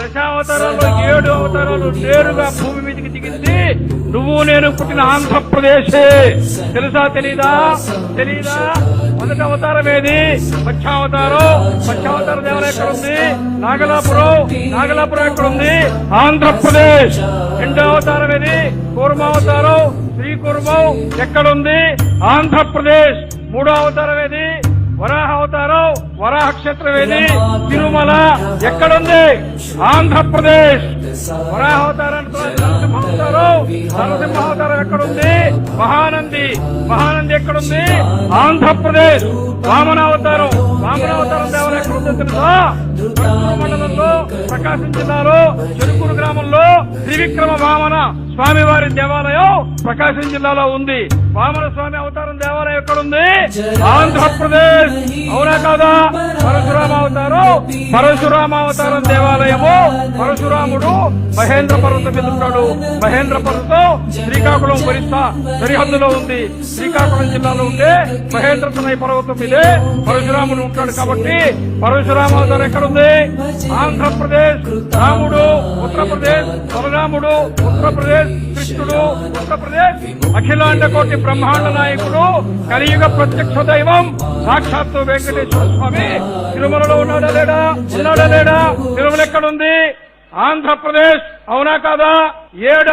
దశావతారాల్లో 7 అవతారాలు నేరుగా భూమి మీదకి దిగింది నువ్వు నేను పుట్టిన ఆంధ్రప్రదేశే. తెలుసా తెలీదా? మొదటి అవతారం ఏది? మత్స్యావతారం. మత్స్యావతార దేవాలయం ఎక్కడుంది? నాగలాపురం ఎక్కడుంది? ఆంధ్రప్రదేశ్. రెండో అవతారం ఏది? కూర్మావతారం. శ్రీకూర్మం ఎక్కడుంది? ఆంధ్రప్రదేశ్. మూడో అవతారం ఏది? వరాహ అవతారం. వరాహ క్షేత్రం ఏది? తిరుమల ఎక్కడుంది? ఆంధ్రప్రదేశ్. వరాహ అవతారానికి నరసింహావతారం ఎక్కడుంది? మహానంది ఎక్కడుంది? ఆంధ్రప్రదేశ్. వామనావతారం దేవాలయం ఎక్కడుందో తెలుసా? మండలంలో ప్రకాశం జిల్లాలో చెరుకూరు గ్రామంలో త్రివిక్రమ వామన స్వామివారి దేవాలయం ప్రకాశం జిల్లాలో ఉంది. వామన స్వామి అవతారం దేవాలయం ఎక్కడుంది? ఆంధ్రప్రదేశ్. అవునా కాదా? పరశురామావతారం దేవాలయము. పరశురాముడు మహేంద్ర పర్వతం మీద ఉంటాడు. మహేంద్ర పర్వతం శ్రీకాకుళం ఒరిస్సా సరిహద్దులో ఉంది. శ్రీకాకుళం జిల్లాలో ఉంటే మహేంద్ర తనయ పర్వతం మీదే పరశురాముడు ఉంటాడు. కాబట్టి పరశురామావతారం ఎక్కడుంది? ఆంధ్రప్రదేశ్. రాముడు ఉత్తరప్రదేశ్, బలరాముడు ఉత్తరప్రదేశ్, కృష్ణుడు ఉత్తరప్రదేశ్. అఖిలాండ కోటి బ్రహ్మాండ నాయకుడు, కలియుగ ప్రత్యక్ష దైవం సాక్షాత్తు వెంకటేశ్వర స్వామి తిరుమలలో ఉన్నాడా లేడా? తిరుమల ఎక్కడుంది? ఆంధ్రప్రదేశ్. అవునా కాదా? 7